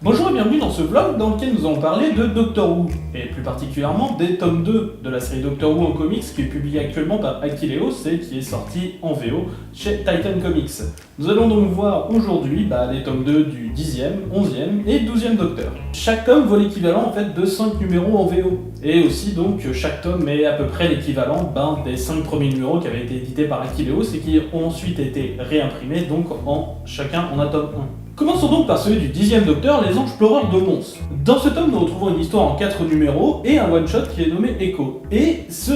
Bonjour et bienvenue dans ce vlog dans lequel nous allons parler de Doctor Who, et plus particulièrement des tomes 2 de la série Doctor Who en comics qui est publiée actuellement par Achilleos et qui est sorti en VO chez Titan Comics. Nous allons donc voir aujourd'hui les tomes 2 du 10e, 11e et 12e Docteur. Chaque tome vaut l'équivalent en fait de 5 numéros en VO, et aussi donc chaque tome est à peu près l'équivalent des 5 premiers numéros qui avaient été édités par Achilleos et qui ont ensuite été réimprimés donc chacun en un tome 1. Commençons donc par celui du 10e Docteur, les Anges Pleureurs de Mons. Dans ce tome, nous retrouvons une histoire en 4 numéros et un one-shot qui est nommé Echo. Et ce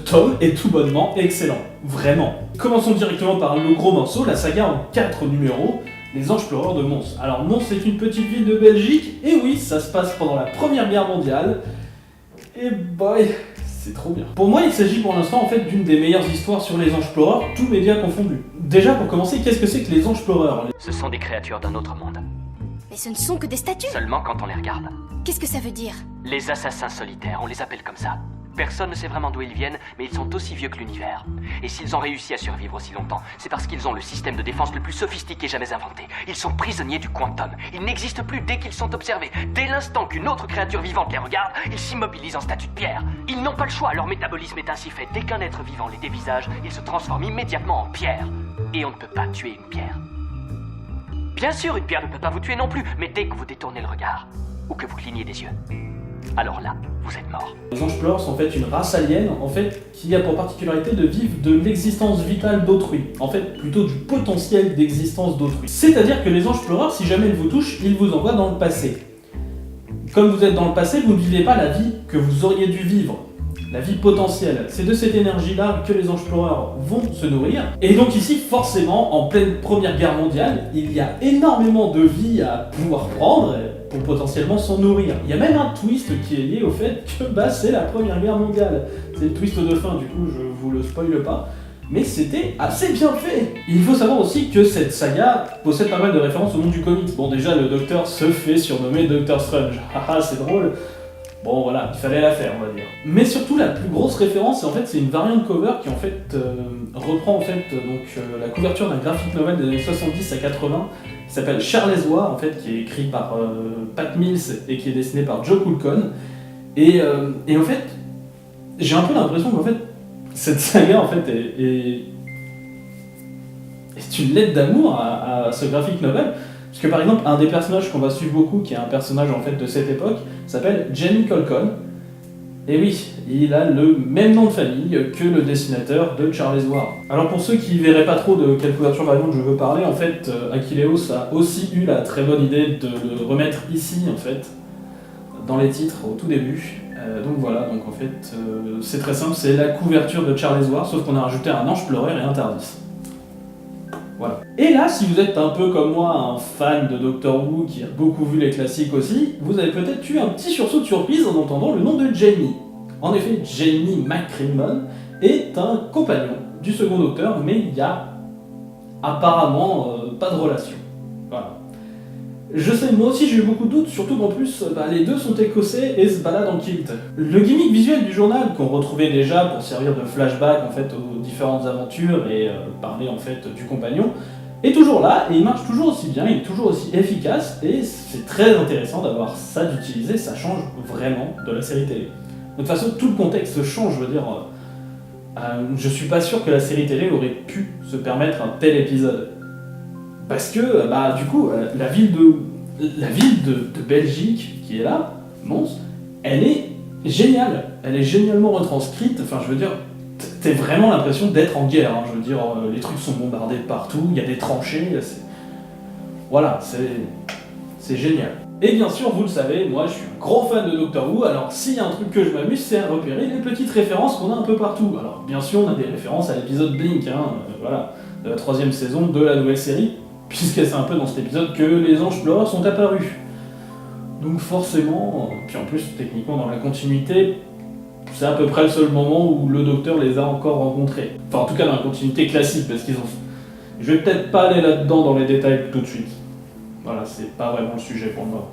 tome est tout bonnement excellent. Vraiment. Commençons directement par le gros morceau, la saga en 4 numéros, les Anges Pleureurs de Mons. Alors Mons est une petite ville de Belgique, et oui, ça se passe pendant la Première Guerre mondiale. Et boy, c'est trop bien. Pour moi, il s'agit pour l'instant en fait d'une des meilleures histoires sur les Anges Pleureurs, tous médias confondus. Déjà, pour commencer, qu'est-ce que c'est que les Anges Pleureurs? Ce sont des créatures d'un autre monde. Mais ce ne sont que des statues. Seulement quand on les regarde. Qu'est-ce que ça veut dire? Les assassins solitaires, on les appelle comme ça. Personne ne sait vraiment d'où ils viennent, mais ils sont aussi vieux que l'univers. Et s'ils ont réussi à survivre aussi longtemps, c'est parce qu'ils ont le système de défense le plus sophistiqué jamais inventé. Ils sont prisonniers du quantum. Ils n'existent plus dès qu'ils sont observés. Dès l'instant qu'une autre créature vivante les regarde, ils s'immobilisent en statue de pierre. Ils n'ont pas le choix, leur métabolisme est ainsi fait. Dès qu'un être vivant les dévisage, ils se transforment immédiatement en pierre. Et on ne peut pas tuer une pierre. Bien sûr, une pierre ne peut pas vous tuer non plus, mais dès que vous détournez le regard, ou que vous clignez des yeux, alors là, vous êtes mort. Les Anges Pleureurs sont en fait une race alien qui a pour particularité de vivre de l'existence vitale d'autrui. En fait, plutôt du potentiel d'existence d'autrui. C'est-à-dire que les Anges Pleureurs, si jamais ils vous touchent, ils vous envoient dans le passé. Comme vous êtes dans le passé, vous ne vivez pas la vie que vous auriez dû vivre. La vie potentielle. C'est de cette énergie-là que les Anges Pleureurs vont se nourrir. Et donc ici, forcément, en pleine Première Guerre mondiale, il y a énormément de vie à pouvoir prendre pour potentiellement s'en nourrir. Il y a même un twist qui est lié au fait que c'est la Première Guerre mondiale. C'est le twist de fin, du coup, je vous le spoile pas. Mais c'était assez bien fait. Il faut savoir aussi que cette saga possède pas mal de références au monde du comics. Bon, déjà, le Docteur se fait surnommer Doctor Strange. Haha, c'est drôle. Bon voilà, il fallait la faire, on va dire. Mais surtout, la plus grosse référence, c'est une variante cover qui reprend la couverture d'un graphic novel des années 70 à 80, qui s'appelle Charlesois, qui est écrit par Pat Mills et qui est dessiné par Joe Coulcon. Et en fait, j'ai un peu l'impression qu'en fait, cette saga est une lettre d'amour à ce graphic novel. Parce que par exemple, un des personnages qu'on va suivre beaucoup, qui est un personnage de cette époque, s'appelle Jamie Colcon. Et oui, il a le même nom de famille que le dessinateur de Charlesois. Alors pour ceux qui verraient pas trop de quelle couverture variante je veux parler, Achilleos a aussi eu la très bonne idée de le remettre ici, dans les titres au tout début. Donc voilà, c'est très simple, c'est la couverture de Charlesois, sauf qu'on a rajouté un ange pleureur et un Tardis. Voilà. Et là, si vous êtes un peu comme moi, un fan de Doctor Who qui a beaucoup vu les classiques aussi, vous avez peut-être eu un petit sursaut de surprise en entendant le nom de Jamie. En effet, Jamie McCrimmon est un compagnon du second Docteur, mais il n'y a apparemment pas de relation. Voilà. Je sais, moi aussi j'ai eu beaucoup de doutes, surtout qu'en plus, les deux sont écossais et se baladent en kilt. Le gimmick visuel du journal, qu'on retrouvait déjà pour servir de flashback aux différentes aventures et parler du compagnon, est toujours là et il marche toujours aussi bien, il est toujours aussi efficace et c'est très intéressant d'avoir ça d'utiliser, ça change vraiment de la série télé. De toute façon, tout le contexte change, je suis pas sûr que la série télé aurait pu se permettre un tel épisode. Parce que, du coup, la ville de Belgique qui est là, Mons, elle est géniale. Elle est génialement retranscrite. T'as vraiment l'impression d'être en guerre. Les trucs sont bombardés de partout, il y a des tranchées. Voilà, c'est génial. Et bien sûr, vous le savez, moi je suis un gros fan de Doctor Who, alors s'il y a un truc que je m'amuse, c'est à repérer les petites références qu'on a un peu partout. Alors bien sûr, on a des références à l'épisode Blink, de la 3e saison de la nouvelle série, puisque c'est un peu dans cet épisode que les Anges Pleureurs sont apparus. Donc forcément, puis en plus techniquement dans la continuité, c'est à peu près le seul moment où le Docteur les a encore rencontrés. Enfin en tout cas dans la continuité classique, parce qu'ils ont... Je vais peut-être pas aller là-dedans dans les détails tout de suite. Voilà, c'est pas vraiment le sujet pour moi.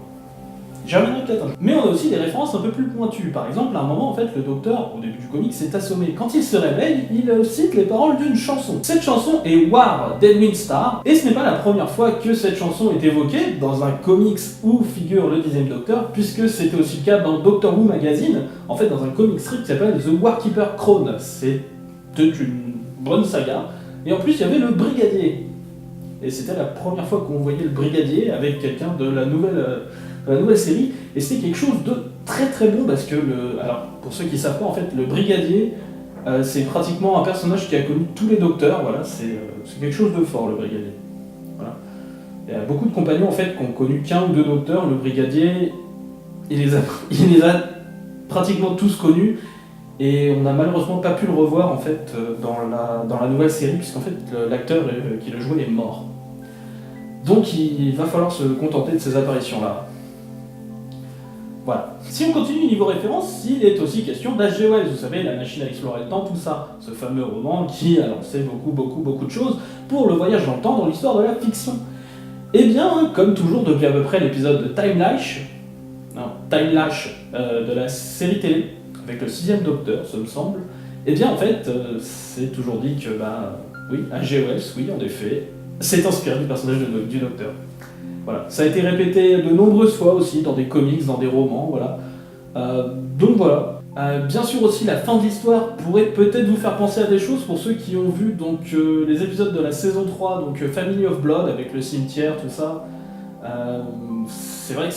J'y reviendrai peut-être un jour. Mais on a aussi des références un peu plus pointues. Par exemple, à un moment, en fait, le docteur, au début du comic, s'est assommé. Quand il se réveille, il cite les paroles d'une chanson. Cette chanson est War, Dead Wind Star, et ce n'est pas la première fois que cette chanson est évoquée dans un comics où figure le 10e Docteur, puisque c'était aussi le cas dans Doctor Who Magazine, en fait, dans un comic strip qui s'appelle The Warkeeper Crone. C'est une bonne saga. Et en plus, il y avait le Brigadier. Et c'était la première fois qu'on voyait le Brigadier avec quelqu'un de la nouvelle série, et c'était quelque chose de très très bon parce que alors pour ceux qui savent pas, en fait, le Brigadier, c'est pratiquement un personnage qui a connu tous les docteurs, voilà, c'est quelque chose de fort, le Brigadier. Voilà. Il y a beaucoup de compagnons en fait qui ont connu qu'un ou deux docteurs. Le Brigadier, il les a pratiquement tous connus, et on n'a malheureusement pas pu le revoir en fait dans la nouvelle série, puisqu'en fait l'acteur qui le jouait est mort. Donc il va falloir se contenter de ces apparitions-là. Voilà. Si on continue niveau référence, il est aussi question d'H.G. Wells, vous savez, La machine à explorer le temps, tout ça. Ce fameux roman qui a lancé beaucoup de choses pour le voyage dans le temps dans l'histoire de la fiction. Et bien, comme toujours depuis à peu près l'épisode de Time Lash de la série télé, avec le 6e Docteur, ça me semble, et bien en fait, c'est toujours dit que, oui, H.G. Wells, oui, en effet, s'est inspiré du personnage du Docteur. Voilà. Ça a été répété de nombreuses fois aussi dans des comics, dans des romans, voilà. Donc voilà. Bien sûr aussi, la fin de l'histoire pourrait peut-être vous faire penser à des choses pour ceux qui ont vu donc, les épisodes de la saison 3, donc Family of Blood, avec le cimetière, tout ça. C'est vrai que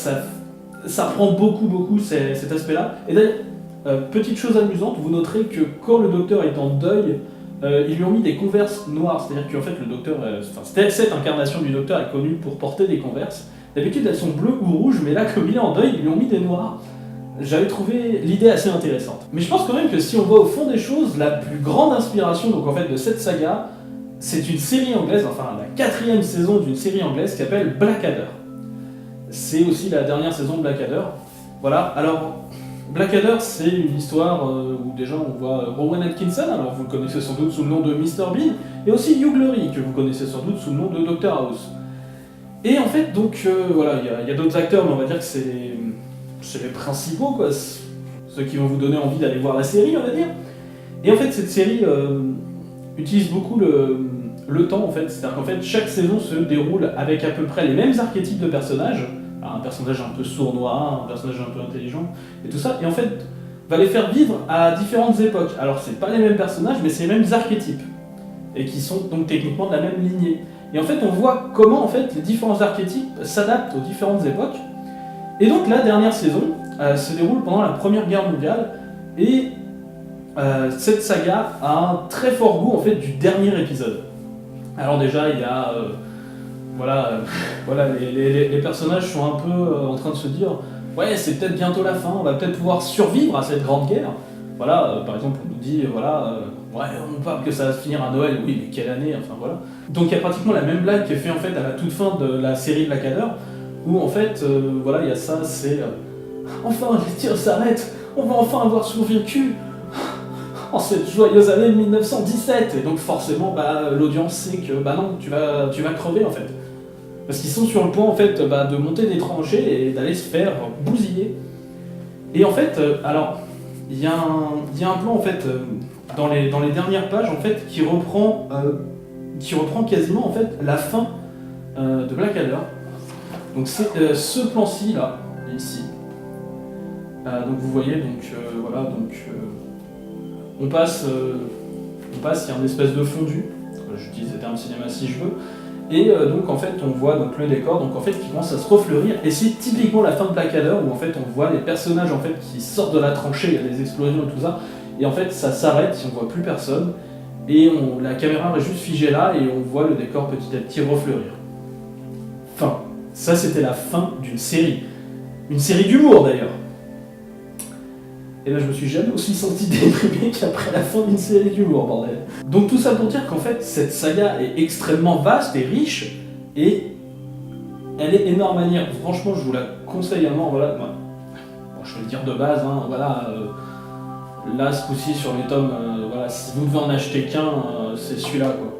ça prend beaucoup cet aspect-là. Et d'ailleurs, petite chose amusante, vous noterez que quand le Docteur est en deuil, ils lui ont mis des Converse noires, c'est-à-dire qu'en fait le Docteur, cette incarnation du Docteur est connue pour porter des Converse. D'habitude elles sont bleues ou rouges, mais là comme il est en deuil, ils lui ont mis des noirs. J'avais trouvé l'idée assez intéressante. Mais je pense quand même que si on va au fond des choses, la plus grande inspiration donc en fait de cette saga, c'est une série anglaise, enfin la 4e saison d'une série anglaise qui s'appelle Blackadder. C'est aussi la dernière saison de Blackadder. Voilà, alors Blackadder, c'est une histoire où déjà on voit Rowan Atkinson, alors vous le connaissez sans doute sous le nom de Mr. Bean, et aussi Hugh Laurie, que vous connaissez sans doute sous le nom de Dr House. Et en fait, donc, voilà, il y a d'autres acteurs, mais on va dire que c'est les principaux, quoi, ceux qui vont vous donner envie d'aller voir la série, on va dire. Et en fait, cette série utilise beaucoup le temps, en fait, c'est-à-dire qu'en fait, chaque saison se déroule avec à peu près les mêmes archétypes de personnages. Un personnage un peu sournois, un personnage un peu intelligent, et tout ça, et en fait, va les faire vivre à différentes époques. Alors, c'est pas les mêmes personnages, mais c'est les mêmes archétypes, et qui sont donc techniquement de la même lignée. Et en fait, on voit comment en fait les différents archétypes s'adaptent aux différentes époques. Et donc, la dernière saison se déroule pendant la Première Guerre mondiale, et cette saga a un très fort goût en fait du dernier épisode. Alors déjà, il y a voilà, les personnages sont un peu en train de se dire ouais, c'est peut-être bientôt la fin, on va peut-être pouvoir survivre à cette grande guerre. Voilà, par exemple, on nous dit ouais, on parle que ça va se finir à Noël, oui, mais quelle année, enfin voilà. Donc il y a pratiquement la même blague qui est faite en fait à la toute fin de la série Blackadder, où en fait, voilà, il y a ça, c'est enfin les tirs s'arrêtent, on va enfin avoir survécu en cette joyeuse année de 1917. Et donc forcément, l'audience sait que non, tu vas crever en fait. Parce qu'ils sont sur le point en fait de monter des tranchées et d'aller se faire bousiller. Et en fait, alors, il y a un plan en fait dans les dernières pages en fait qui reprend quasiment en fait la fin de Blackadder. Donc c'est ce plan-ci là, ici. Donc vous voyez voilà, on passe, il y a une espèce de fondu. J'utilise les termes cinéma si je veux. Et donc en fait on voit donc le décor donc en fait qui commence à se refleurir, et c'est typiquement la fin de Blackadder où en fait on voit les personnages en fait qui sortent de la tranchée, il y a des explosions et tout ça, et en fait ça s'arrête, on voit plus personne, et la caméra est juste figée là et on voit le décor petit à petit refleurir. Fin. Ça c'était la fin d'une série. Une série d'humour d'ailleurs. Et là je me suis jamais aussi senti déprimé qu'après la fin d'une série d'humour, bordel. Donc tout ça pour dire qu'en fait cette saga est extrêmement vaste et riche, et elle est énorme à lire. Franchement je vous la conseille à mort, voilà. Bon, je vais le dire de base, hein, voilà. Là ce coup-ci sur les tomes, voilà, si vous devez en acheter qu'un, c'est celui-là quoi.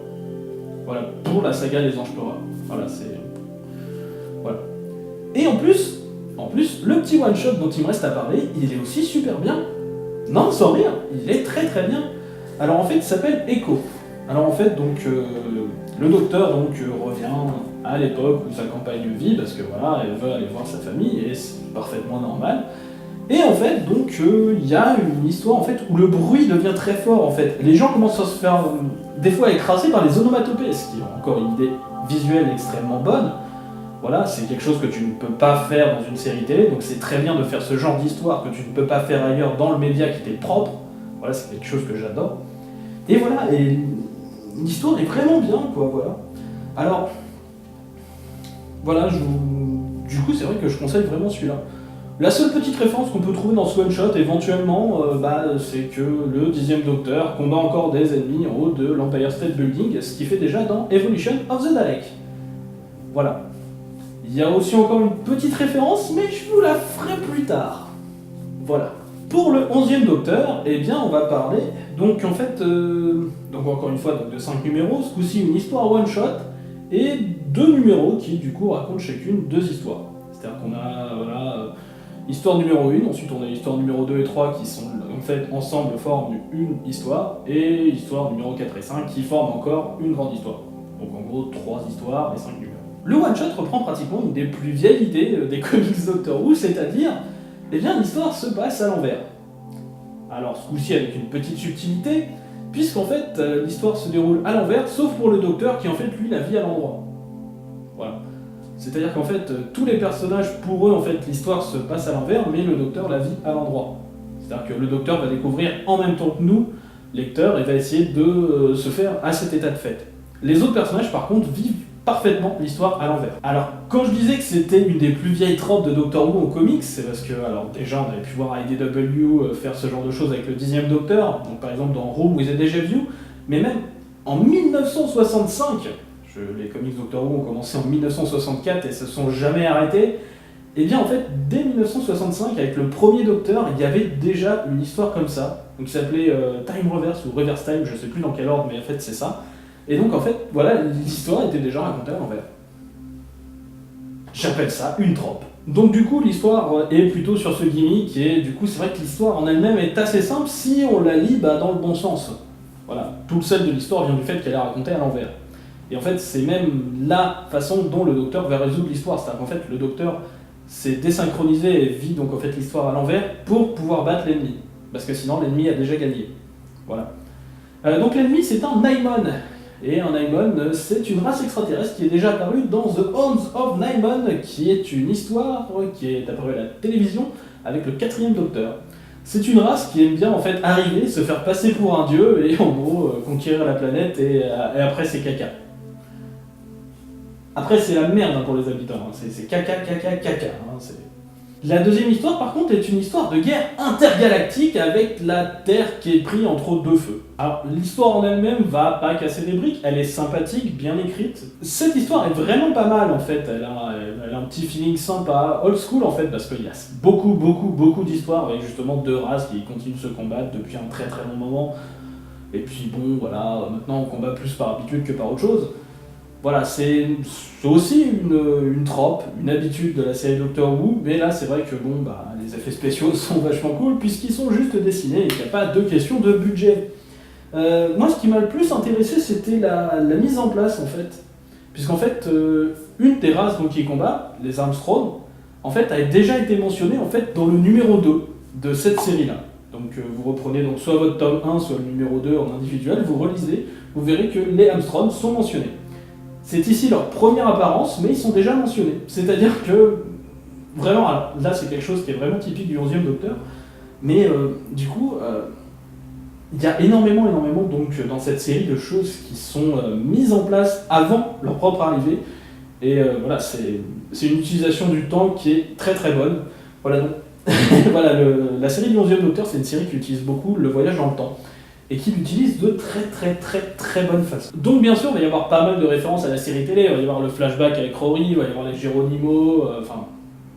Voilà, pour la saga des Anges Pleureurs. Voilà, c'est. Voilà. Et en plus, en plus, le petit one-shot dont il me reste à parler, il est aussi super bien. Non, sans rire, il est très très bien. Alors en fait, il s'appelle Echo. Alors en fait, donc, le docteur revient à l'époque où sa compagne vit, parce que voilà, elle veut aller voir sa famille, et c'est parfaitement normal. Et en fait, donc, il y a une histoire en fait, où le bruit devient très fort, en fait. Les gens commencent à se faire, des fois, écraser par les onomatopées, ce qui est encore une idée visuelle extrêmement bonne. Voilà, c'est quelque chose que tu ne peux pas faire dans une série télé, donc c'est très bien de faire ce genre d'histoire que tu ne peux pas faire ailleurs dans le média qui t'est propre. Voilà, c'est quelque chose que j'adore. Et voilà, et l'histoire est vraiment bien, quoi, voilà. Alors, voilà, du coup, c'est vrai que je conseille vraiment celui-là. La seule petite référence qu'on peut trouver dans ce one-shot, éventuellement, c'est que le 10e Docteur combat encore des ennemis en haut de l'Empire State Building, ce qu'il fait déjà dans Evolution of the Dalek. Voilà. Il y a aussi encore une petite référence, mais je vous la ferai plus tard. Voilà. Pour le 11e Docteur, eh bien, on va parler, donc en fait, donc encore une fois, donc de 5 numéros, ce coup-ci une histoire one-shot, et 2 numéros qui, du coup, racontent chacune 2 histoires. C'est-à-dire qu'on a, voilà, histoire numéro 1, ensuite on a histoire numéro 2 et 3 qui sont, en fait, ensemble forment une histoire, et histoire numéro 4 et 5 qui forment encore une grande histoire. Donc en gros, 3 histoires et 5 numéros. Le one-shot reprend pratiquement une des plus vieilles idées des comics Doctor Who, c'est-à-dire, eh bien, l'histoire se passe à l'envers. Alors, ce coup-ci avec une petite subtilité, puisqu'en fait, l'histoire se déroule à l'envers, sauf pour le Docteur qui, en fait, lui, la vit à l'endroit. Voilà. C'est-à-dire qu'en fait, tous les personnages, pour eux, en fait, l'histoire se passe à l'envers, mais le Docteur la vit à l'endroit. C'est-à-dire que le Docteur va découvrir en même temps que nous, lecteurs, et va essayer de se faire à cet état de fait. Les autres personnages, par contre, vivent parfaitement l'histoire à l'envers. Alors, quand je disais que c'était une des plus vieilles tropes de Doctor Who en comics, c'est parce que, alors déjà, on avait pu voir IDW faire ce genre de choses avec le 10e Docteur, donc par exemple dans Room with a Deja Vu, mais même en 1965, les comics Doctor Who ont commencé en 1964 et se sont jamais arrêtés, et bien en fait, dès 1965, avec le premier Docteur, il y avait déjà une histoire comme ça, donc qui s'appelait Time Reverse ou Reverse Time, je sais plus dans quel ordre, mais en fait c'est ça. Et donc en fait, voilà, l'histoire était déjà racontée à l'envers. J'appelle ça une trope. Donc du coup, l'histoire est plutôt sur ce gimmick, et du coup, c'est vrai que l'histoire en elle-même est assez simple si on la lit dans le bon sens. Voilà, tout le sel de l'histoire vient du fait qu'elle est racontée à l'envers. Et en fait, c'est même la façon dont le Docteur va résoudre l'histoire. C'est-à-dire qu'en fait, le Docteur s'est désynchronisé et vit donc en fait l'histoire à l'envers pour pouvoir battre l'ennemi. Parce que sinon, l'ennemi a déjà gagné. Voilà. Donc l'ennemi, c'est un Naimon. Et un Naimon, c'est une race extraterrestre qui est déjà apparue dans The Hounds of Naimon, qui est une histoire qui est apparue à la télévision avec le 4e Docteur. C'est une race qui aime bien en fait arriver, se faire passer pour un dieu et en gros conquérir la planète et après c'est caca. Après c'est la merde pour les habitants, hein. C'est caca, caca, caca. Hein. La deuxième histoire par contre est une histoire de guerre intergalactique avec la Terre qui est prise entre deux feux. Alors l'histoire en elle-même va pas casser des briques, elle est sympathique, bien écrite. Cette histoire est vraiment pas mal en fait, elle a un petit feeling sympa, old school en fait, parce qu'il y a beaucoup d'histoires avec justement deux races qui continuent de se combattre depuis un très très long moment. Et puis bon voilà, maintenant on combat plus par habitude que par autre chose. Voilà, c'est aussi une trope, une habitude de la série Doctor Who, mais là c'est vrai que bon, les effets spéciaux sont vachement cool puisqu'ils sont juste dessinés et qu'il n'y a pas de question de budget. Moi ce qui m'a le plus intéressé c'était la mise en place en fait, puisqu'en fait une des races donc, qui combat, les Armstrong, en fait a déjà été mentionnée en fait dans le numéro 2 de cette série-là. Donc vous reprenez donc soit votre tome 1, soit le numéro 2 en individuel, vous relisez, vous verrez que les Armstrong sont mentionnés. C'est ici leur première apparence, mais ils sont déjà mentionnés. C'est-à-dire que, vraiment, alors, là c'est quelque chose qui est vraiment typique du 11e Docteur, mais du coup, il y a énormément donc, dans cette série de choses qui sont mises en place avant leur propre arrivée, et voilà, c'est une utilisation du temps qui est très très bonne. Voilà, donc, voilà, la série du 11e Docteur, c'est une série qui utilise beaucoup le voyage dans le temps. Et qui l'utilise de très bonne façon. Donc bien sûr, il va y avoir pas mal de références à la série télé, il va y avoir le flashback avec Rory, il va y avoir les Geronimo,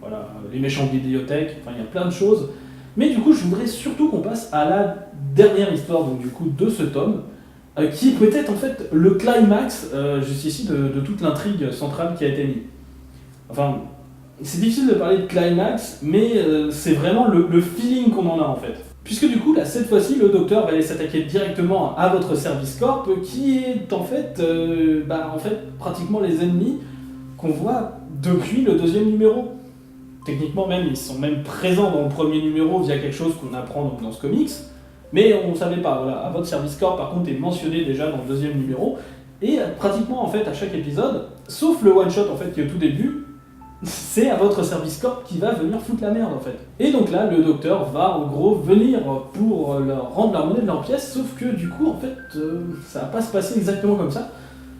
voilà, les méchants de bibliothèque, il y a plein de choses. Mais du coup, je voudrais surtout qu'on passe à la dernière histoire donc, du coup, de ce tome, qui est peut-être en fait le climax, juste ici, de toute l'intrigue centrale qui a été mise. Enfin, c'est difficile de parler de climax, mais c'est vraiment le feeling qu'on en a en fait. Puisque du coup, là, cette fois-ci, le docteur va aller s'attaquer directement à votre service corp, qui est en fait pratiquement les ennemis qu'on voit depuis le deuxième numéro. Techniquement même, ils sont même présents dans le premier numéro via quelque chose qu'on apprend donc, dans ce comics, mais on ne savait pas. Voilà. À votre service corp, par contre, est mentionné déjà dans le deuxième numéro, et pratiquement en fait à chaque épisode, sauf le one shot en fait qui est au tout début, c'est à votre service corp qui va venir foutre la merde en fait. Et donc là, le docteur va en gros venir pour leur rendre la monnaie de leur pièce, sauf que du coup en fait, ça va pas se passer exactement comme ça,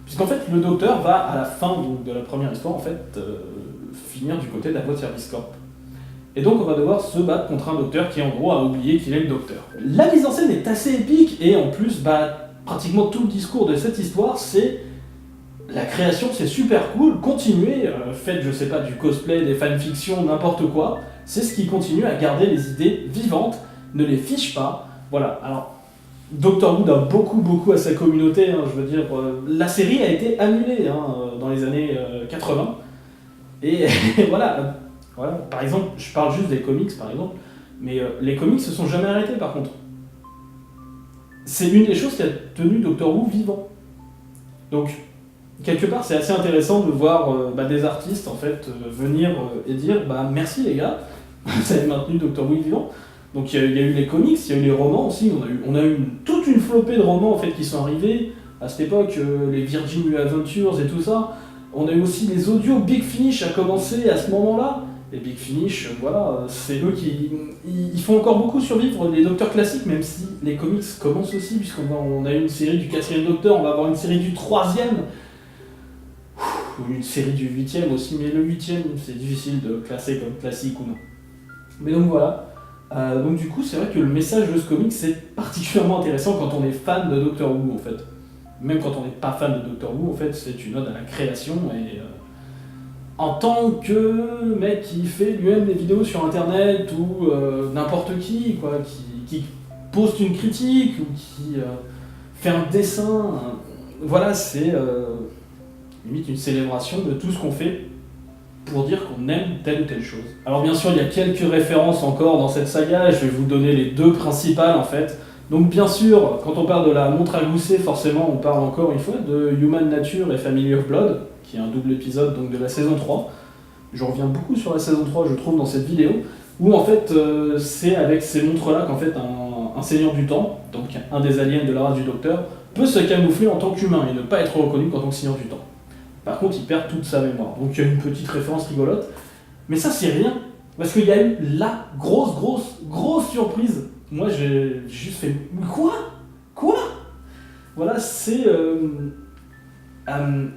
puisqu'en fait le docteur va à la fin donc, de la première histoire en fait finir du côté de la voie de service corp. Et donc on va devoir se battre contre un docteur qui en gros a oublié qu'il est le docteur. La mise en scène est assez épique et en plus pratiquement tout le discours de cette histoire c'est la création, c'est super cool, continuez, faites je sais pas du cosplay, des fanfictions, n'importe quoi, c'est ce qui continue à garder les idées vivantes, ne les fiche pas. Voilà, alors Doctor Who a beaucoup à sa communauté, hein, je veux dire, la série a été annulée dans les années 80. Et voilà, par exemple, je parle juste des comics par exemple, mais les comics se sont jamais arrêtés par contre. C'est une des choses qui a tenu Doctor Who vivant. Donc, quelque part, c'est assez intéressant de voir des artistes en fait venir et dire merci les gars, vous avez maintenu Doctor Who vivant. Donc il y a eu les comics, il y a eu les romans aussi, on a eu toute une flopée de romans en fait qui sont arrivés à cette époque, les Virgin New Adventures et tout ça. On a eu aussi les audios, Big Finish a commencé à ce moment-là. Et Big Finish, voilà, c'est eux qui ils font encore beaucoup survivre les Docteurs classiques, même si les comics commencent aussi, puisqu'on a eu une série du 4e Docteur, on va avoir une série du 3e, ou une série du 8e aussi, mais le 8e, c'est difficile de classer comme classique ou non. Mais donc voilà, donc du coup, c'est vrai que le message de ce comic, c'est particulièrement intéressant quand on est fan de Doctor Who, en fait. Même quand on n'est pas fan de Doctor Who, en fait, c'est une ode à la création, et en tant que mec qui fait lui-même des vidéos sur internet, ou n'importe qui, quoi, qui poste une critique, ou qui fait un dessin, voilà, c'est limite une célébration de tout ce qu'on fait pour dire qu'on aime telle ou telle chose. Alors bien sûr, il y a quelques références encore dans cette saga, je vais vous donner les deux principales en fait. Donc bien sûr, quand on parle de la montre à gousset, forcément on parle encore une fois de Human Nature et Family of Blood, qui est un double épisode donc, de la saison 3. Je reviens beaucoup sur la saison 3, je trouve, dans cette vidéo, où en fait c'est avec ces montres-là qu'en fait un seigneur du temps, donc un des aliens de la race du Docteur, peut se camoufler en tant qu'humain et ne pas être reconnu qu'en tant que seigneur du temps. Par contre, il perd toute sa mémoire. Donc il y a une petite référence rigolote. Mais ça, c'est rien. Parce qu'il y a eu la grosse surprise. Moi, j'ai juste fait... Quoi Voilà, c'est...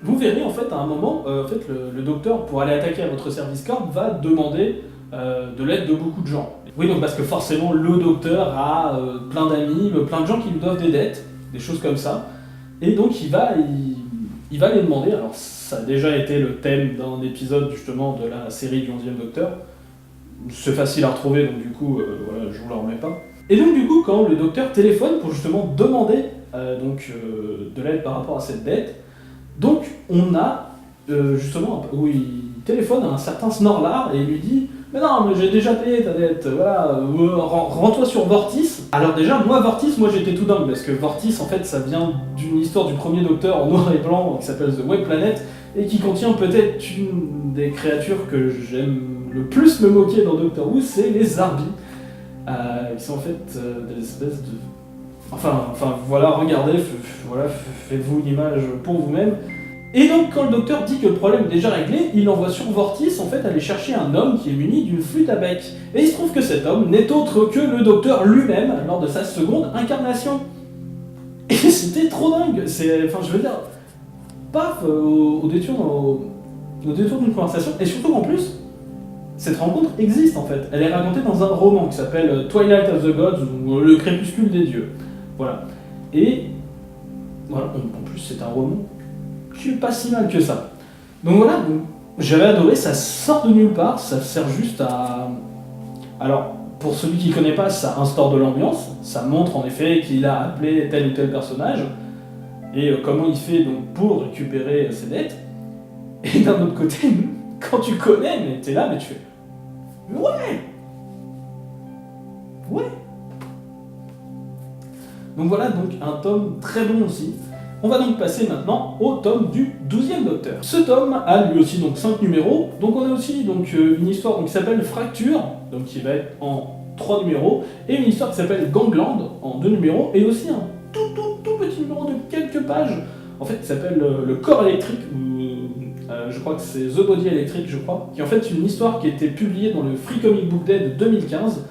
vous verrez, en fait, à un moment, le docteur, pour aller attaquer à votre service corps, va demander de l'aide de beaucoup de gens. Oui, donc parce que forcément, le docteur a plein d'amis, plein de gens qui lui doivent des dettes, des choses comme ça. Et donc, il va les demander. Alors, ça a déjà été le thème d'un épisode justement de la série du 11e Docteur. C'est facile à retrouver, donc du coup, voilà, je vous la remets pas. Et donc du coup, quand le Docteur téléphone pour justement demander de l'aide par rapport à cette dette, donc on a justement, où il téléphone à un certain Snorlar et il lui dit « Mais non, mais j'ai déjà payé ta dette, voilà, rends-toi sur Vortis ». Alors déjà, Vortis, j'étais tout dingue, parce que Vortis, en fait, ça vient d'une histoire du premier Docteur en noir et blanc, qui s'appelle The Web Planet, et qui contient peut-être une des créatures que j'aime le plus me moquer dans Doctor Who, c'est les Zarbi. Ils sont en fait des espèces de... Enfin voilà, regardez, voilà, faites-vous une image pour vous-même. Et donc, quand le docteur dit que le problème est déjà réglé, il envoie sur Vortis en fait aller chercher un homme qui est muni d'une flûte à bec. Et il se trouve que cet homme n'est autre que le docteur lui-même lors de sa seconde incarnation. Et c'était trop dingue. Enfin, je veux dire, paf, au détour d'une conversation. Et surtout en plus, cette rencontre existe en fait. Elle est racontée dans un roman qui s'appelle Twilight of the Gods ou Le Crépuscule des Dieux. Voilà. Et voilà, en plus, c'est un roman qui est pas si mal que ça. Donc voilà, j'avais adoré, ça sort de nulle part, ça sert juste à... Alors, pour celui qui ne connaît pas, ça instaure de l'ambiance, ça montre en effet qu'il a appelé tel ou tel personnage, et comment il fait donc pour récupérer ses dettes. Et d'un autre côté, quand tu connais, mais t'es là, mais tu fais ouais. Donc voilà, donc un tome très bon aussi. On va donc passer maintenant au tome du 12e Docteur. Ce tome a lui aussi donc 5 numéros, donc on a aussi donc, une histoire donc, qui s'appelle Fracture, donc qui va être en 3 numéros, et une histoire qui s'appelle Gangland en 2 numéros, et aussi un tout petit numéro de quelques pages, en fait qui s'appelle le corps électrique, je crois que c'est The Body Electric, je crois, qui est en fait une histoire qui a été publiée dans le Free Comic Book Day de 2015.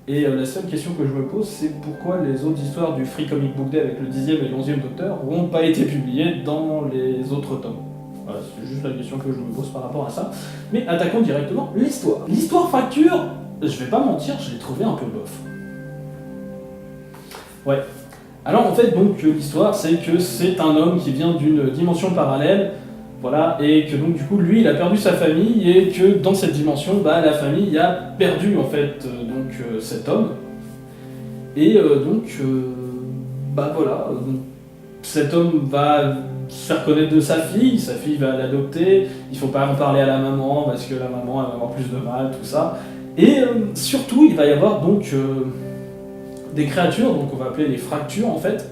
Et la seule question que je me pose, c'est pourquoi les autres histoires du Free Comic Book Day avec le 10e et le 11e Docteur n'ont pas été publiées dans les autres tomes. Voilà, c'est juste la question que je me pose par rapport à ça. Mais attaquons directement l'histoire. L'histoire Fracture, je vais pas mentir, je l'ai trouvé un peu bof. Ouais. Alors en fait, donc l'histoire, c'est que c'est un homme qui vient d'une dimension parallèle, voilà, et que donc du coup, lui, il a perdu sa famille, et que dans cette dimension, bah, la famille a perdu en fait cet homme. Et bah voilà, cet homme va se faire connaître de sa fille va l'adopter, il faut pas en parler à la maman parce que la maman elle va avoir plus de mal, tout ça. Et surtout, il va y avoir donc des créatures, donc on va appeler les fractures en fait,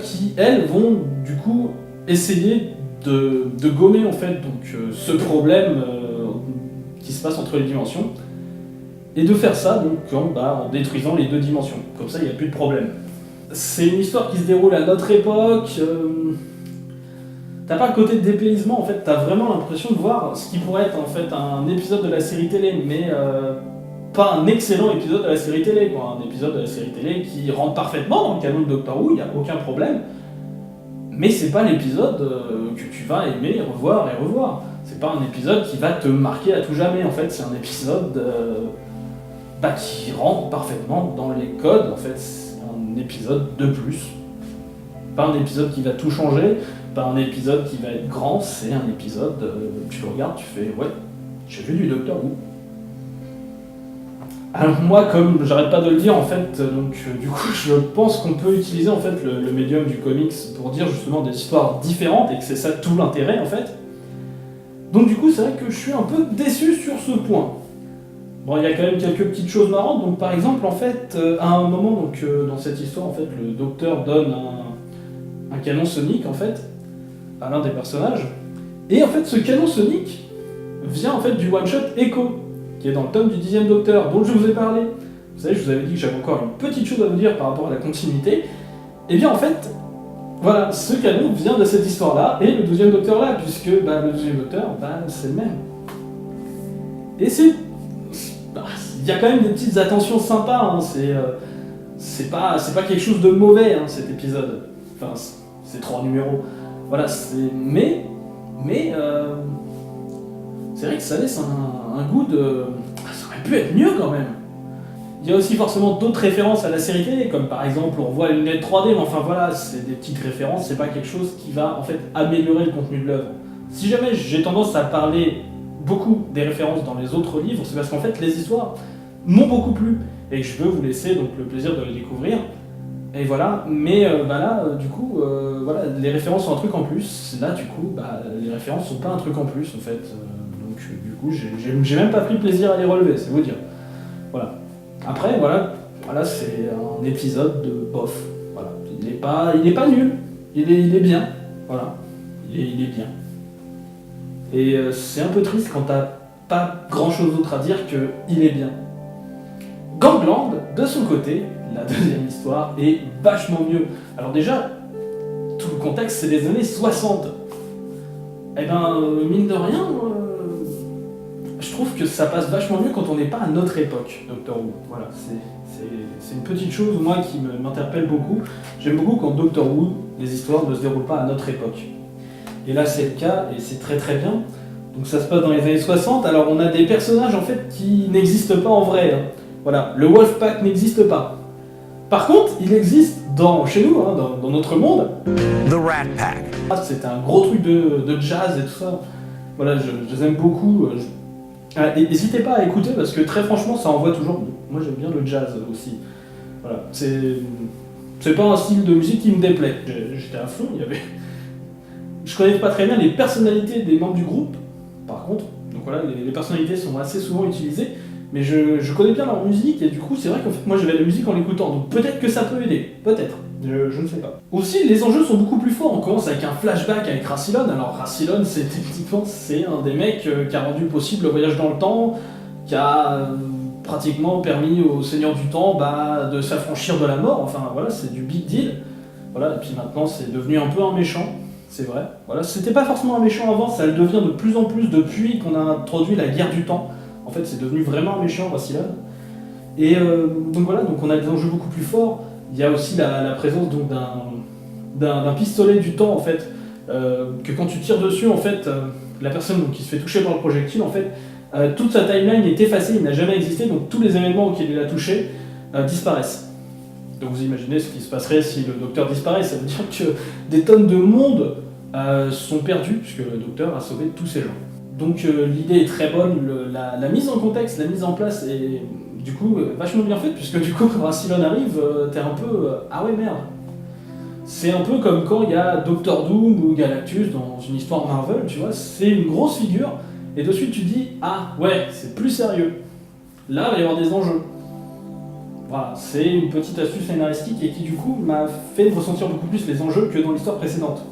qui elles vont du coup essayer de gommer en fait donc ce problème qui se passe entre les dimensions, et de faire ça donc en détruisant les deux dimensions. Comme ça, il n'y a plus de problème. C'est une histoire qui se déroule à notre époque. T'as pas le côté de dépaysement, en fait, t'as vraiment l'impression de voir ce qui pourrait être en fait un épisode de la série télé, mais pas un excellent épisode de la série télé, quoi. Un épisode de la série télé qui rentre parfaitement dans le canon de Doctor Who, il n'y a aucun problème. Mais c'est pas l'épisode que tu vas aimer revoir et revoir. C'est pas un épisode qui va te marquer à tout jamais, en fait, c'est un épisode qui rentre parfaitement dans les codes, en fait, c'est un épisode de plus. Pas un épisode qui va tout changer, pas un épisode qui va être grand, c'est un épisode, tu le regardes, tu fais ouais, j'ai vu du Doctor Who. Alors moi, comme j'arrête pas de le dire en fait, du coup je pense qu'on peut utiliser en fait le médium du comics pour dire justement des histoires différentes et que c'est ça tout l'intérêt en fait. Donc du coup c'est vrai que je suis un peu déçu sur ce point. Bon, il y a quand même quelques petites choses marrantes, donc par exemple en fait, à un moment dans cette histoire en fait, le docteur donne un canon sonique en fait à l'un des personnages, et en fait ce canon sonique vient en fait du one-shot Echo, qui est dans le tome du 10e Docteur, dont je vous ai parlé. Vous savez, je vous avais dit que j'avais encore une petite chose à vous dire par rapport à la continuité. Et bien en fait, voilà, ce canon vient de cette histoire-là, et le 12e Docteur là, puisque le 12e Docteur, c'est le même. Et il y a quand même des petites attentions sympas, hein. C'est pas quelque chose de mauvais, hein, cet épisode. Enfin, c'est 3 numéros. Voilà, mais c'est vrai que ça laisse un goût de... Ça aurait pu être mieux quand même. Il y a aussi forcément d'autres références à la série télé, comme par exemple on voit les lunettes 3D, mais enfin voilà, c'est des petites références, c'est pas quelque chose qui va en fait améliorer le contenu de l'œuvre. Si jamais j'ai tendance à parler beaucoup des références dans les autres livres, c'est parce qu'en fait les histoires m'ont beaucoup plu, et que je veux vous laisser donc le plaisir de les découvrir. Et voilà, mais du coup, voilà, les références sont un truc en plus. Là, du coup, les références sont pas un truc en plus, en fait. Donc, du coup, j'ai même pas pris plaisir à les relever, c'est vous dire. Voilà. Après, voilà, c'est un épisode de bof. Voilà. Il est pas nul. Il est bien. Voilà. Il est bien. Et c'est un peu triste quand t'as pas grand chose d'autre à dire que il est bien. Gangland, de son côté, la deuxième histoire, est vachement mieux. Alors déjà, tout le contexte, c'est les années 60. Eh ben, mine de rien, je trouve que ça passe vachement mieux quand on n'est pas à notre époque, Doctor Who. Voilà, c'est une petite chose, moi, qui m'interpelle beaucoup. J'aime beaucoup quand Doctor Who, les histoires ne se déroulent pas à notre époque. Et là, c'est le cas, et c'est très très bien. Donc ça se passe dans les années 60, alors on a des personnages, en fait, qui n'existent pas en vrai, hein. Voilà, le Wolfpack n'existe pas. Par contre, il existe chez nous, hein, dans notre monde. The Rat Pack. C'est un gros truc de jazz et tout ça. Voilà, je les aime beaucoup. N'hésitez pas à écouter parce que très franchement, ça envoie toujours. Moi, j'aime bien le jazz aussi. Voilà, c'est pas un style de musique qui me déplaît. J'étais à fond. Je connais pas très bien les personnalités des membres du groupe. Par contre, Donc voilà, les personnalités sont assez souvent utilisées, mais je connais bien leur musique, et du coup, c'est vrai qu'en fait, moi j'avais la musique en l'écoutant, donc peut-être que ça peut aider, peut-être, je ne sais pas. Aussi, les enjeux sont beaucoup plus forts, on commence avec un flashback avec Rassilon. Alors Rassilon, c'est techniquement, c'est un des mecs qui a rendu possible le voyage dans le temps, qui a pratiquement permis au Seigneur du Temps de s'affranchir de la mort, enfin voilà, c'est du big deal. Voilà, et puis maintenant c'est devenu un peu un méchant, c'est vrai. Voilà, c'était pas forcément un méchant avant, ça le devient de plus en plus depuis qu'on a introduit la guerre du temps. En fait, c'est devenu vraiment un méchant, Rassilon. Et donc voilà, donc on a des enjeux beaucoup plus forts. Il y a aussi la présence donc d'un pistolet du temps, en fait, que quand tu tires dessus, en fait, la personne donc, qui se fait toucher par le projectile, en fait, toute sa timeline est effacée, il n'a jamais existé, donc tous les événements auxquels il a touché disparaissent. Donc vous imaginez ce qui se passerait si le docteur disparaît, ça veut dire que des tonnes de monde sont perdus, puisque le docteur a sauvé tous ces gens. Donc l'idée est très bonne, la mise en contexte, la mise en place est du coup vachement bien faite, puisque du coup quand Rassilon arrive, t'es un peu ah ouais merde. C'est un peu comme quand il y a Doctor Doom ou Galactus dans une histoire Marvel, tu vois, c'est une grosse figure, et de suite tu dis ah ouais, c'est plus sérieux. Là il va y avoir des enjeux. Voilà, c'est une petite astuce scénaristique et qui du coup m'a fait ressentir beaucoup plus les enjeux que dans l'histoire précédente.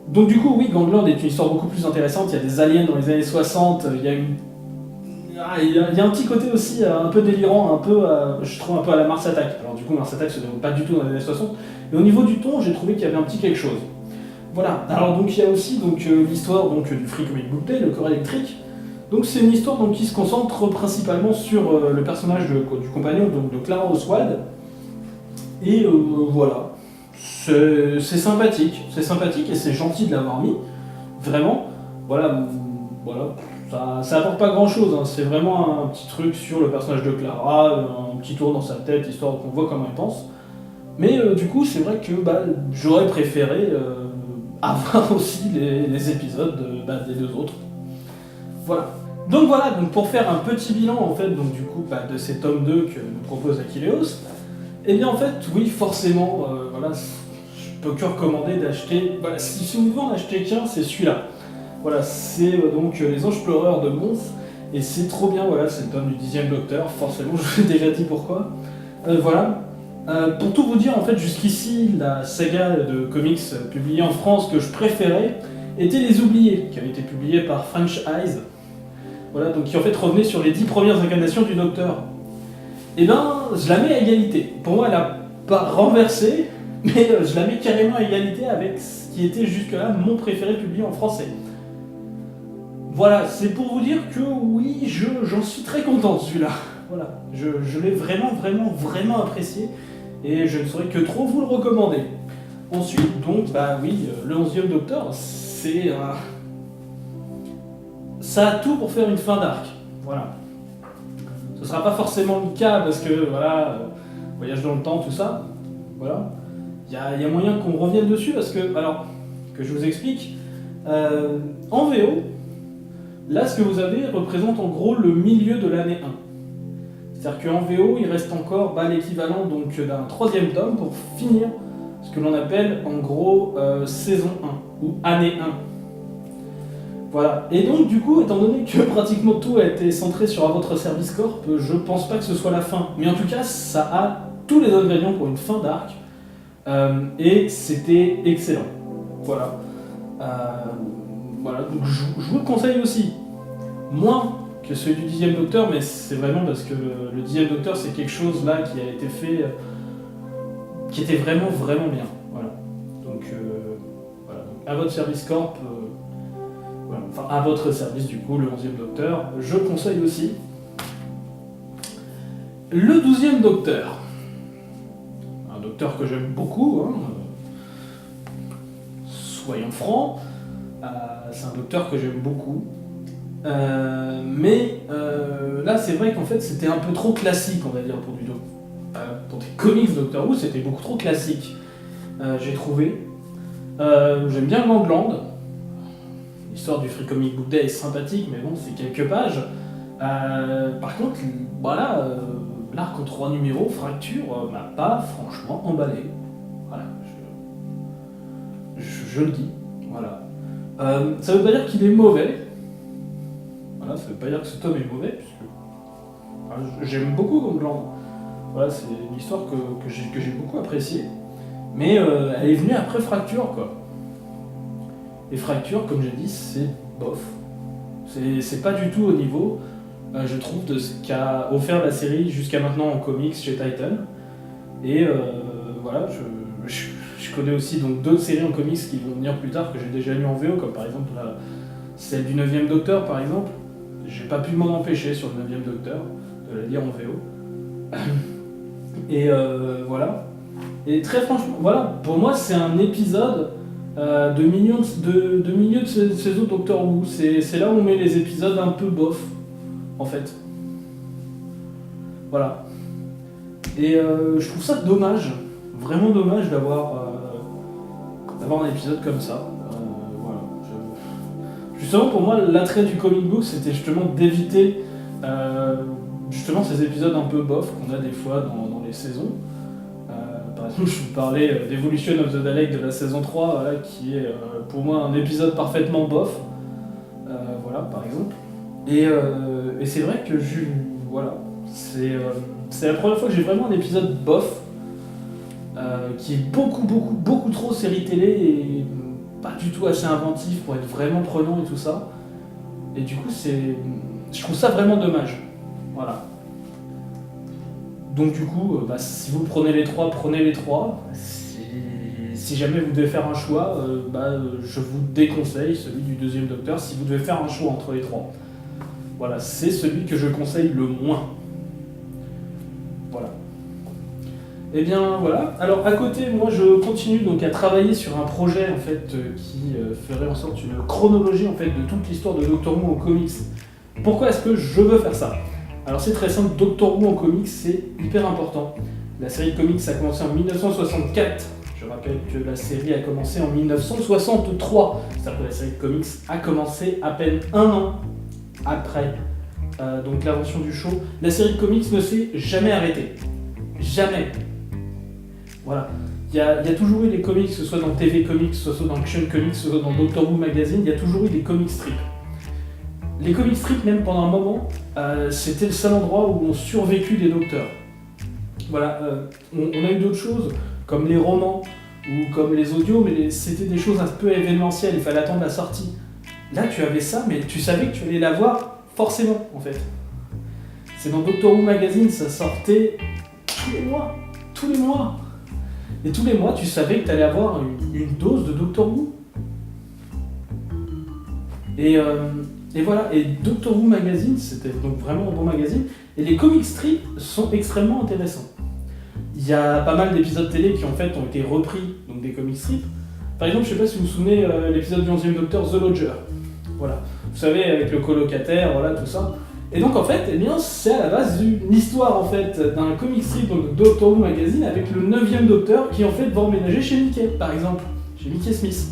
Donc du coup oui, Gangland est une histoire beaucoup plus intéressante, il y a des aliens dans les années 60, il y a un petit côté aussi un peu délirant, un peu, je trouve un peu à la Mars Attack. Alors du coup Mars Attack se déroule pas du tout dans les années 60, mais au niveau du ton j'ai trouvé qu'il y avait un petit quelque chose. Voilà, alors donc il y a aussi l'histoire du Free Comic Book Day, le corps électrique. Donc c'est une histoire qui se concentre principalement sur le personnage du compagnon de Clara Oswald. Et voilà, c'est sympathique et c'est gentil de l'avoir mis, vraiment. Voilà, ça apporte pas grand chose, hein. C'est vraiment un petit truc sur le personnage de Clara, un petit tour dans sa tête, histoire qu'on voit comment elle pense. Mais du coup c'est vrai que j'aurais préféré avoir aussi les épisodes des deux autres. Voilà. Donc pour faire un petit bilan en fait, de ces tomes 2 que nous propose Achilleos, et bien en fait, oui, forcément, je peux que recommander d'acheter, si vous devez en acheter qu'un, c'est celui-là. Voilà, c'est Les Anges Pleureurs de Mons, et c'est trop bien, voilà, c'est le tome du 10e Docteur, forcément, je vous ai déjà dit pourquoi. Pour tout vous dire, en fait, jusqu'ici, la saga de comics publiée en France que je préférais était Les Oubliés, qui avait été publiée par French Eyes. Voilà, donc qui en fait revenait sur les 10 premières incarnations du Docteur. Et je la mets à égalité. Pour moi, elle n'a pas renversé, mais je la mets carrément à égalité avec ce qui était jusque-là mon préféré publié en français. Voilà, c'est pour vous dire que oui, j'en suis très content de celui-là. Voilà, je l'ai vraiment, vraiment, vraiment apprécié, et je ne saurais que trop vous le recommander. Ensuite, le 11e Docteur, c'est ça a tout pour faire une fin d'arc. Voilà. Ce sera pas forcément le cas parce que voyage dans le temps, tout ça. Voilà. Il y a moyen qu'on revienne dessus parce que je vous explique. En VO, là ce que vous avez représente en gros le milieu de l'année 1. C'est-à-dire qu'en VO, il reste encore l'équivalent d'un 3e tome pour finir ce que l'on appelle en gros saison 1 ou année 1. Voilà, et donc du coup, étant donné que pratiquement tout a été centré sur votre service corp, je pense pas que ce soit la fin. Mais en tout cas, ça a tous les ingrédients pour une fin d'arc, et c'était excellent. Voilà. Donc je vous le conseille aussi. Moins que celui du 10e Docteur, mais c'est vraiment parce que le 10e Docteur, c'est quelque chose là qui a été fait, qui était vraiment, vraiment bien. Voilà. Donc, à votre service corp... à votre service du coup, le 11e Docteur, je conseille aussi. Le 12e Docteur. Un docteur que j'aime beaucoup, soyons francs, c'est un docteur que j'aime beaucoup. Mais là c'est vrai qu'en fait c'était un peu trop classique, on va dire, pour des comics Doctor Who, c'était beaucoup trop classique, j'ai trouvé. J'aime bien Gangland. L'histoire du Free Comic Book Day est sympathique, mais bon, c'est quelques pages. Par contre, l'arc en 3 numéros, Fracture, m'a pas franchement emballé. Voilà, je le dis. Voilà. Ça veut pas dire qu'il est mauvais. Voilà, ça veut pas dire que ce tome est mauvais, puisque j'aime beaucoup Gangland. Voilà, c'est une histoire que j'ai beaucoup appréciée, mais elle est venue après Fracture, quoi. Et Fracture, comme j'ai dit, c'est bof. C'est pas du tout au niveau, je trouve, de ce qu'a offert la série jusqu'à maintenant en comics chez Titan. Et voilà, je connais aussi donc d'autres séries en comics qui vont venir plus tard, que j'ai déjà lu en VO, comme par exemple celle du 9ème Docteur, par exemple. J'ai pas pu m'en empêcher sur le 9ème Docteur de la lire en VO. Et voilà. Et très franchement, voilà, pour moi c'est un épisode de milieu de saison Doctor Who. C'est là où on met les épisodes un peu bof, en fait. Voilà. Et je trouve ça dommage, vraiment dommage d'avoir un épisode comme ça. Voilà. Justement, pour moi, l'attrait du comic book, c'était justement d'éviter justement ces épisodes un peu bof qu'on a des fois dans les saisons. Par exemple, je vous parlais d'Evolution of the Dalek de la saison 3, voilà, qui est pour moi un épisode parfaitement bof. Voilà, par exemple. Et c'est vrai que voilà, c'est la première fois que j'ai vraiment un épisode bof qui est beaucoup trop série télé et pas du tout assez inventif pour être vraiment prenant et tout ça. Et du coup, je trouve ça vraiment dommage. Voilà. Donc du coup, si vous prenez les trois, prenez les trois. Si jamais vous devez faire un choix, je vous déconseille celui du 2ème Docteur si vous devez faire un choix entre les trois. Voilà, c'est celui que je conseille le moins. Voilà. Et bien voilà. Alors à côté, moi je continue donc à travailler sur un projet en fait qui ferait en sorte une chronologie en fait de toute l'histoire de Doctor Who en comics. Pourquoi est-ce que je veux faire ça ? Alors c'est très simple, Doctor Who en comics c'est hyper important. La série de comics a commencé en 1964. Je rappelle que la série a commencé en 1963. C'est-à-dire que la série de comics a commencé à peine un an après donc l'invention du show. La série de comics ne s'est jamais arrêtée. Jamais. Voilà. Il y a toujours eu des comics, que ce soit dans TV Comics, que ce soit dans Action Comics, que ce soit dans Doctor Who Magazine, il y a toujours eu des comic strips. Les comic strips, même pendant un moment, c'était le seul endroit où ont survécu des docteurs. Voilà, on a eu d'autres choses, comme les romans ou comme les audios, mais c'était des choses un peu événementielles, il fallait attendre la sortie. Là, tu avais ça, mais tu savais que tu allais la voir forcément, en fait. C'est dans Doctor Who Magazine, ça sortait tous les mois. Et tous les mois, tu savais que tu allais avoir une dose de Doctor Who. Et voilà, et Doctor Who Magazine, c'était donc vraiment un bon magazine, et les comic strips sont extrêmement intéressants. Il y a pas mal d'épisodes télé qui en fait ont été repris, donc des comic strips. Par exemple, je sais pas si vous vous souvenez l'épisode du 11e Docteur, The Lodger. Voilà, vous savez, avec le colocataire, voilà, tout ça. Et donc en fait, eh bien, c'est à la base d'une histoire en fait, d'un comic strip, donc Doctor Who Magazine, avec le 9e Docteur qui en fait va emménager chez Mickey, par exemple, chez Mickey Smith.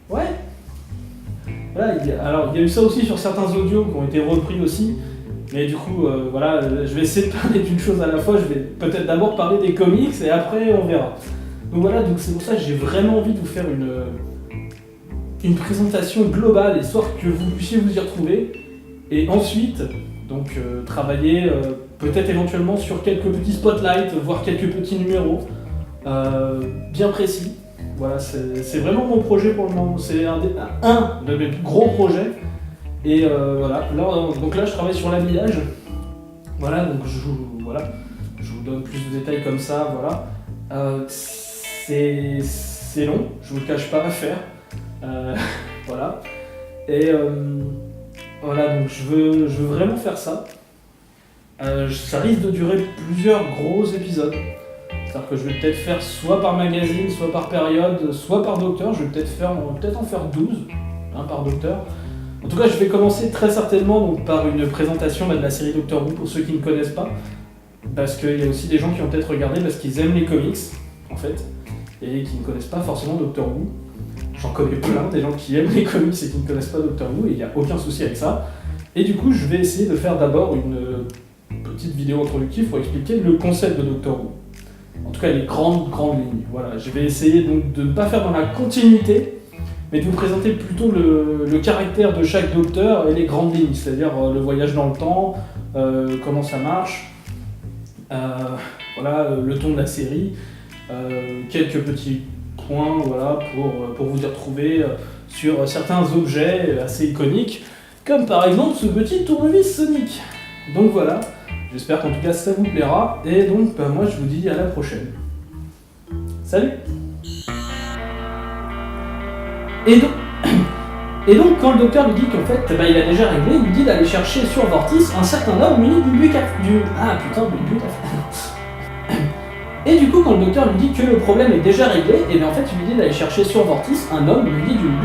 Ouais. Voilà, il y a eu ça aussi sur certains audios qui ont été repris aussi, mais du coup, voilà, je vais essayer de parler d'une chose à la fois, je vais peut-être d'abord parler des comics et après on verra. Donc voilà, donc c'est pour ça que j'ai vraiment envie de vous faire une présentation globale, histoire que vous puissiez vous y retrouver, et ensuite, donc travailler peut-être éventuellement sur quelques petits spotlights, voire quelques petits numéros bien précis. Voilà, c'est vraiment mon projet pour le moment, c'est un de mes plus gros projets. Et voilà, donc là je travaille sur l'habillage. Voilà, donc je vous donne plus de détails comme ça, voilà. C'est long, je vous le cache pas à faire. Voilà. Et voilà, donc je veux vraiment faire ça. Ça risque de durer plusieurs gros épisodes. C'est-à-dire que je vais peut-être faire soit par magazine, soit par période, soit par docteur. Je vais peut-être en faire 12 par docteur. En tout cas, je vais commencer très certainement donc, par une présentation de la série Doctor Who pour ceux qui ne connaissent pas. Parce qu'il y a aussi des gens qui ont peut-être regardé parce qu'ils aiment les comics, en fait, et qui ne connaissent pas forcément Doctor Who. J'en connais plein, des gens qui aiment les comics et qui ne connaissent pas Doctor Who, et il n'y a aucun souci avec ça. Et du coup, je vais essayer de faire d'abord une petite vidéo introductive pour expliquer le concept de Doctor Who. En tout cas, les grandes lignes. Voilà, je vais essayer donc de ne pas faire dans la continuité, mais de vous présenter plutôt le caractère de chaque docteur et les grandes lignes, c'est-à-dire le voyage dans le temps, comment ça marche, voilà, le ton de la série, quelques petits points voilà, pour vous y retrouver sur certains objets assez iconiques, comme par exemple ce petit tournevis Sonic. Donc voilà, j'espère qu'en tout cas ça vous plaira, et donc moi je vous dis à la prochaine. Salut! Et donc quand le docteur lui dit qu'en fait il a déjà réglé, il lui dit d'aller chercher sur Vortis un certain homme muni du but Ah putain, du but Et du coup, quand le docteur lui dit que le problème est déjà réglé, et bien en fait, il lui dit d'aller chercher sur Vortis un homme muni d'une